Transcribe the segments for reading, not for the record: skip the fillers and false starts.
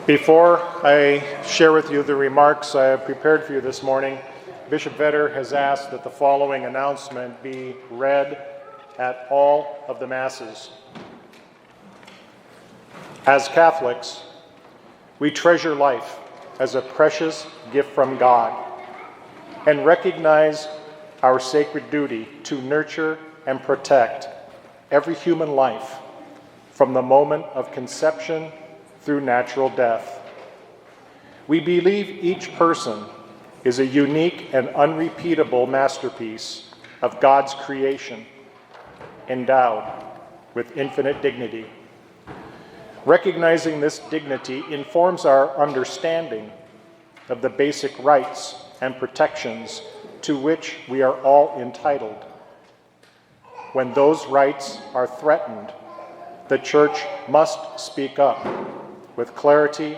Before I share with you the remarks I have prepared for you this morning, Bishop Vedder has asked that the following announcement be read at all of the Masses. As Catholics, we treasure life as a precious gift from God and recognize our sacred duty to nurture and protect every human life from the moment of conception through natural death. We believe each person is a unique and unrepeatable masterpiece of God's creation, endowed with infinite dignity. Recognizing this dignity informs our understanding of the basic rights and protections to which we are all entitled. When those rights are threatened, the Church must speak up with clarity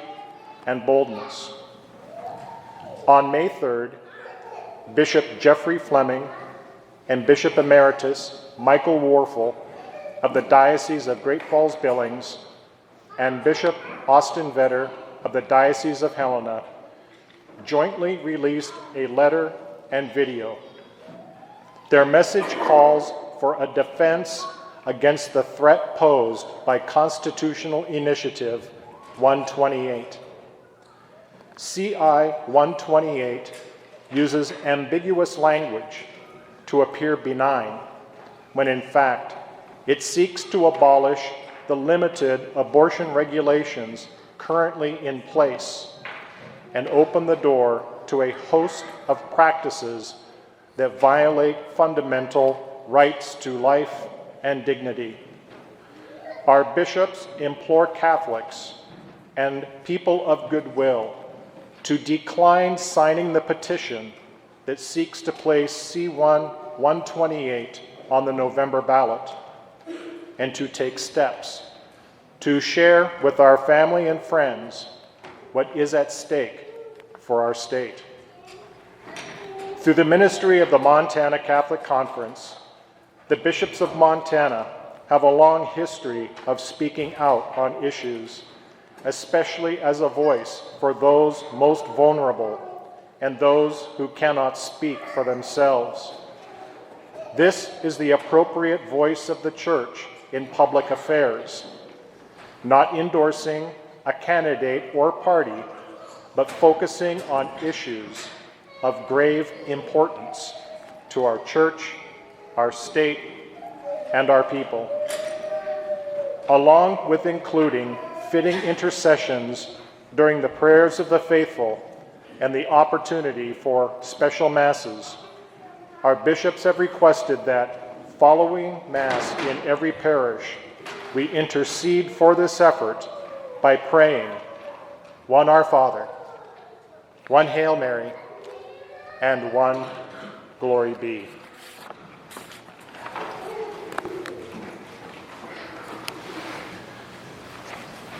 and boldness. On May 3rd, Bishop Jeffrey Fleming and Bishop Emeritus Michael Warfel of the Diocese of Great Falls Billings and Bishop Austin Vedder of the Diocese of Helena jointly released a letter and video. Their message calls for a defense against the threat posed by Constitutional Initiative 128. CI 128 uses ambiguous language to appear benign, when in fact it seeks to abolish the limited abortion regulations currently in place and open the door to a host of practices that violate fundamental rights to life and dignity. Our bishops implore Catholics and people of goodwill to decline signing the petition that seeks to place C1 128 on the November ballot, and to take steps to share with our family and friends what is at stake for our state. Through the ministry of the Montana Catholic Conference, the bishops of Montana have a long history of speaking out on issues, especially as a voice for those most vulnerable and those who cannot speak for themselves. This is the appropriate voice of the Church in public affairs, not endorsing a candidate or party, but focusing on issues of grave importance to our Church, our state, and our people, along with including fitting intercessions during the prayers of the faithful and the opportunity for special masses. Our bishops have requested that, following Mass in every parish, we intercede for this effort by praying one Our Father, one Hail Mary, and one Glory Be.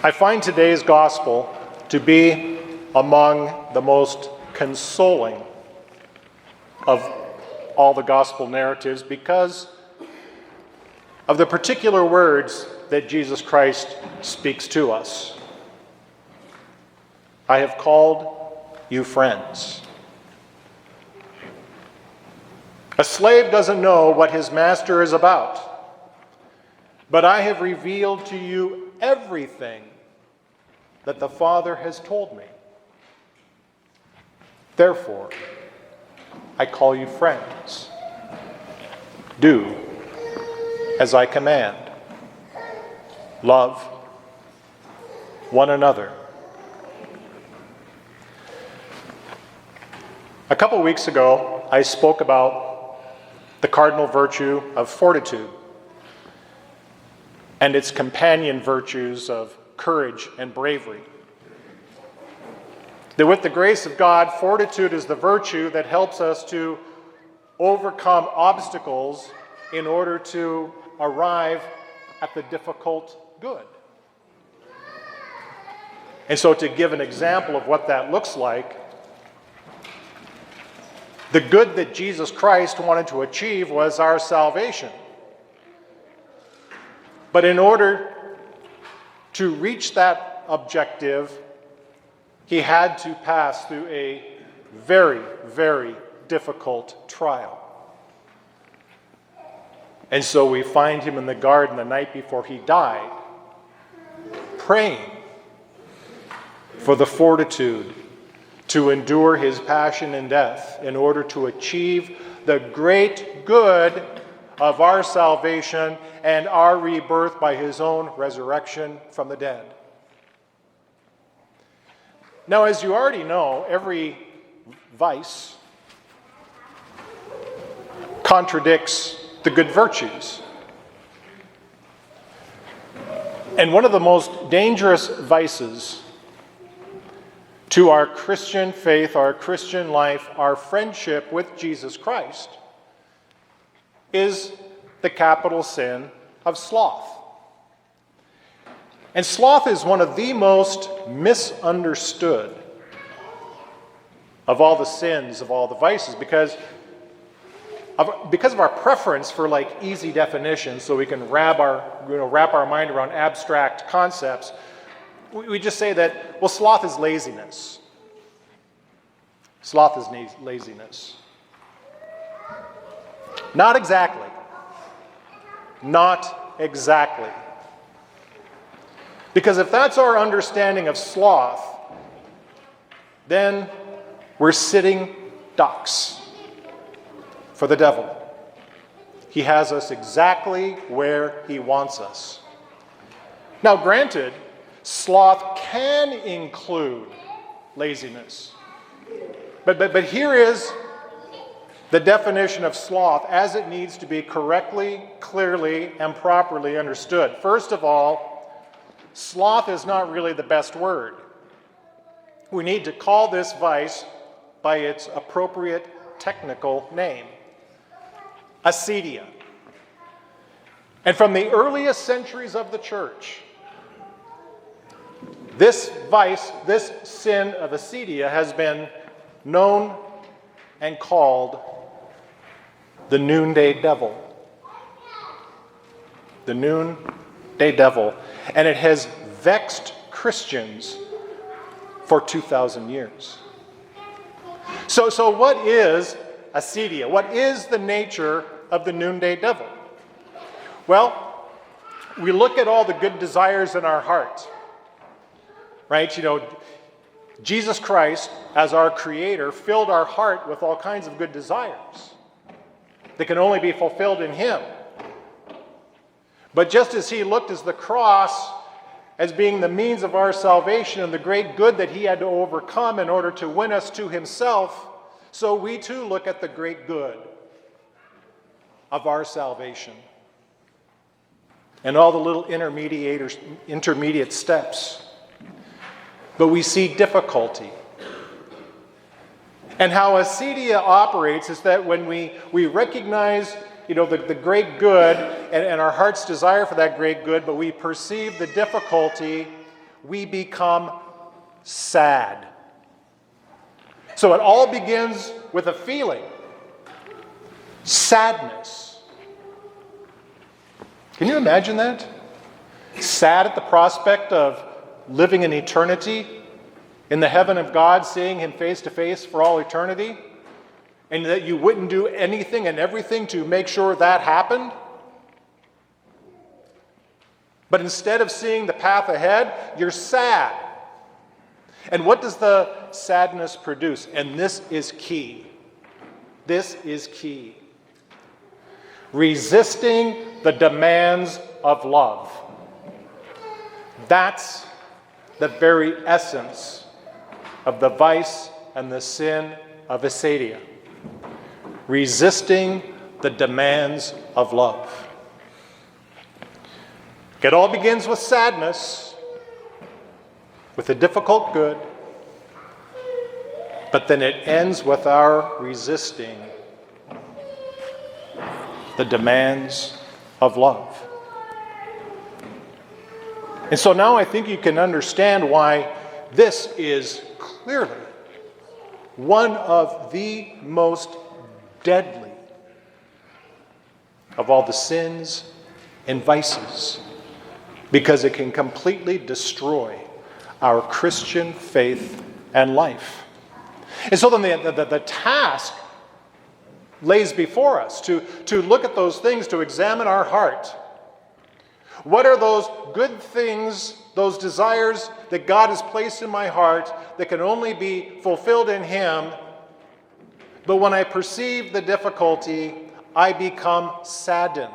I find today's gospel to be among the most consoling of all the gospel narratives because of the particular words that Jesus Christ speaks to us. I have called you friends. A slave doesn't know what his master is about, but I have revealed to you everything that the Father has told me. Therefore, I call you friends. Do as I command. Love one another. A couple weeks ago, I spoke about the cardinal virtue of fortitude and its companion virtues of courage and bravery. That with the grace of God, fortitude is the virtue that helps us to overcome obstacles in order to arrive at the difficult good. And so, to give an example of what that looks like, the good that Jesus Christ wanted to achieve was our salvation. But in order to reach that objective, he had to pass through a very, very difficult trial. And so we find him in the garden the night before he died, praying for the fortitude to endure his passion and death in order to achieve the great good of our salvation and our rebirth by his own resurrection from the dead. Now, as you already know, every vice contradicts the good virtues. And one of the most dangerous vices to our Christian faith, our Christian life, our friendship with Jesus Christ is the capital sin of sloth. And sloth is one of the most misunderstood of all the sins, of all the vices, because of our preference for easy definitions, so we can wrap our mind around abstract concepts. We just say that, well, sloth is laziness. Sloth is laziness. Not exactly. Not exactly. Because if that's our understanding of sloth, then we're sitting ducks for the devil. He has us exactly where he wants us. Now, granted, sloth can include laziness. But here is the definition of sloth as it needs to be correctly, clearly, and properly understood. First of all, sloth is not really the best word. We need to call this vice by its appropriate technical name: acedia. And from the earliest centuries of the church, this vice, this sin of acedia, has been known and called the noonday devil. The noonday devil. And it has vexed Christians for 2,000 years. So what is acedia? What is the nature of the noonday devil? Well, we look at all the good desires in our heart, right? Jesus Christ, as our Creator, filled our heart with all kinds of good desires that can only be fulfilled in Him. But just as He looked as the cross as being the means of our salvation and the great good that He had to overcome in order to win us to Himself, so we too look at the great good of our salvation and all the little intermediate steps. But we see difficulty. And how acedia operates is that when we recognize the great good and our heart's desire for that great good, but we perceive the difficulty, we become sad. So it all begins with a feeling: sadness. Can you imagine that? Sad at the prospect of living in eternity, in the heaven of God, seeing Him face to face for all eternity, and that you wouldn't do anything and everything to make sure that happened? But instead of seeing the path ahead, you're sad. And what does the sadness produce? And this is key. This is key. Resisting the demands of love. That's the very essence of the vice and the sin of acedia. Resisting the demands of love. It all begins with sadness, with a difficult good, but then it ends with our resisting the demands of love. And so now I think you can understand why this is clearly one of the most deadly of all the sins and vices, because it can completely destroy our Christian faith and life. And so then the task lays before us to look at those things, to examine our heart. What are those good things, those desires that God has placed in my heart that can only be fulfilled in Him? But when I perceive the difficulty, I become saddened.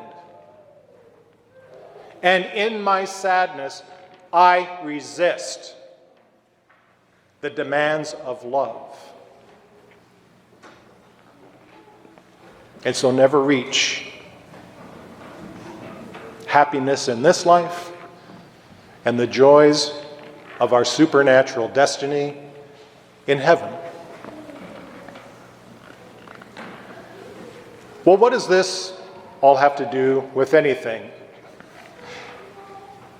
And in my sadness, I resist the demands of love. And so never reach happiness in this life and the joys of our supernatural destiny in heaven. Well, what does this all have to do with anything?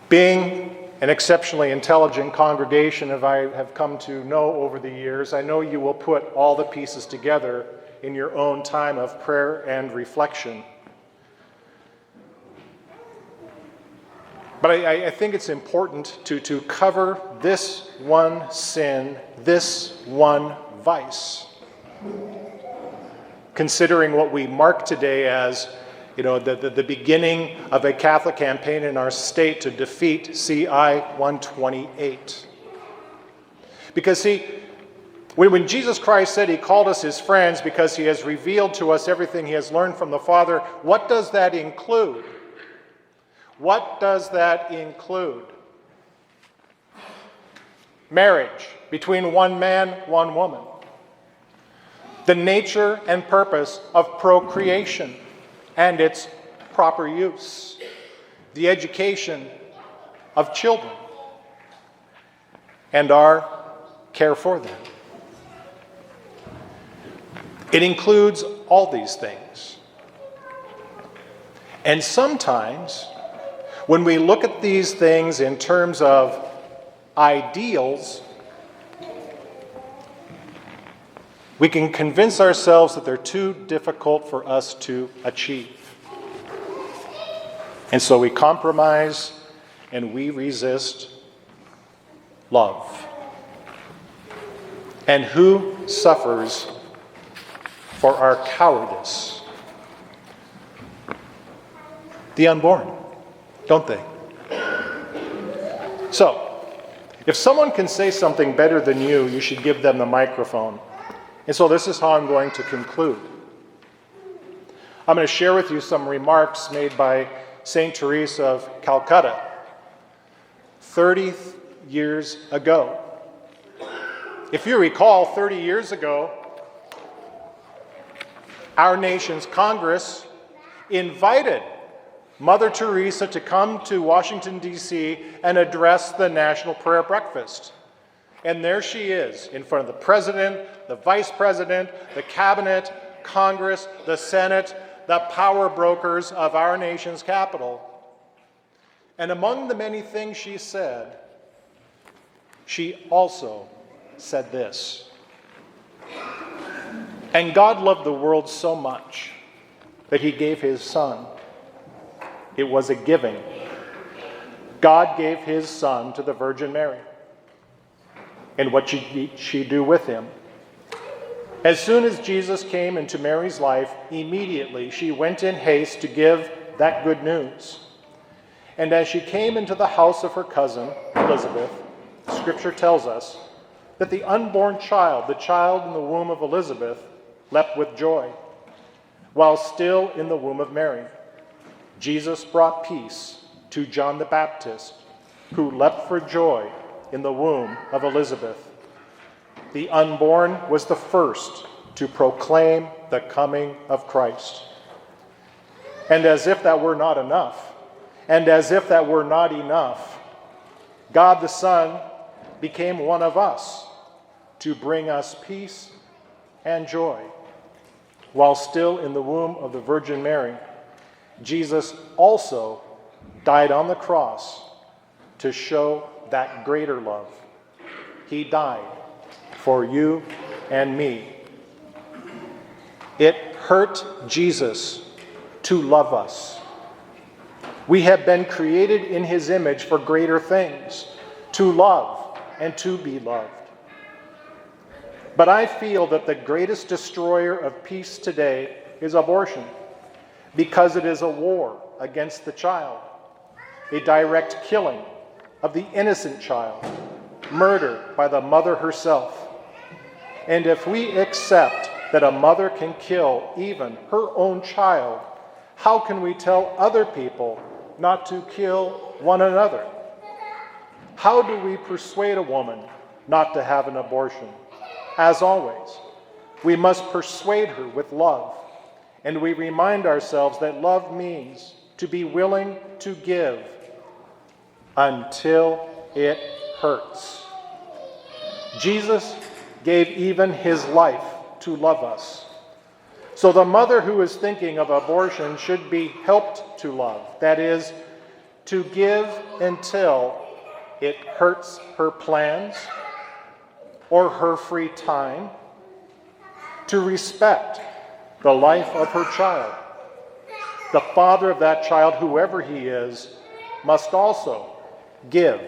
Being an exceptionally intelligent congregation, as I have come to know over the years, I know you will put all the pieces together in your own time of prayer and reflection. But I think it's important to cover this one sin, this one vice. Considering what we mark today as, the beginning of a Catholic campaign in our state to defeat CI 128. Because see, when Jesus Christ said He called us His friends because He has revealed to us everything He has learned from the Father, what does that include? What does that include? Marriage between one man, one woman. The nature and purpose of procreation and its proper use. The education of children and our care for them. It includes all these things. And sometimes, when we look at these things in terms of ideals, we can convince ourselves that they're too difficult for us to achieve. And so we compromise and we resist love. And who suffers for our cowardice? The unborn, don't they? So, if someone can say something better than you, you should give them the microphone. And so this is how I'm going to conclude. I'm going to share with you some remarks made by St. Teresa of Calcutta 30 years ago. If you recall, 30 years ago, our nation's Congress invited Mother Teresa to come to Washington, D.C. and address the National Prayer Breakfast. And there she is, in front of the President, the Vice President, the Cabinet, Congress, the Senate, the power brokers of our nation's capital. And among the many things she said, she also said this: "And God loved the world so much that He gave His Son." It was a giving. God gave His Son to the Virgin Mary. And what did she do with Him? As soon as Jesus came into Mary's life, immediately she went in haste to give that good news. And as she came into the house of her cousin, Elizabeth, Scripture tells us that the unborn child, the child in the womb of Elizabeth, leapt with joy, while still in the womb of Mary. Jesus brought peace to John the Baptist, who leapt for joy in the womb of Elizabeth. The unborn was the first to proclaim the coming of Christ. And as if that were not enough, God the Son became one of us to bring us peace and joy. While still in the womb of the Virgin Mary, Jesus also died on the cross to show that greater love. He died for you and me. It hurt Jesus to love us. We have been created in His image for greater things, to love and to be loved. But I feel that the greatest destroyer of peace today is abortion, because it is a war against the child, a direct killing of the innocent child, murder by the mother herself. And if we accept that a mother can kill even her own child, how can we tell other people not to kill one another? How do we persuade a woman not to have an abortion? As always, we must persuade her with love, and we remind ourselves that love means to be willing to give until it hurts. Jesus gave even his life to love us. So the mother who is thinking of abortion should be helped to love, that is, to give until it hurts her plans or her free time, to respect the life of her child. The father of that child, whoever he is, must also give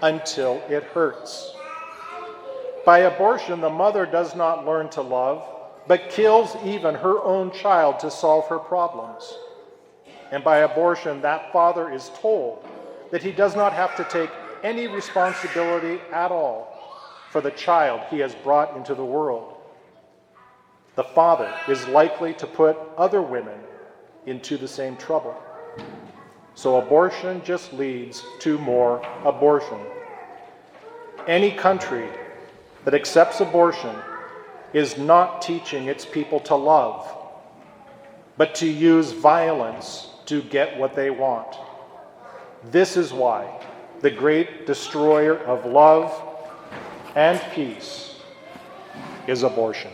until it hurts. By abortion, the mother does not learn to love, but kills even her own child to solve her problems. And by abortion, that father is told that he does not have to take any responsibility at all for the child he has brought into the world. The father is likely to put other women into the same trouble. So abortion just leads to more abortion. Any country that accepts abortion is not teaching its people to love, but to use violence to get what they want. This is why the great destroyer of love and peace is abortion.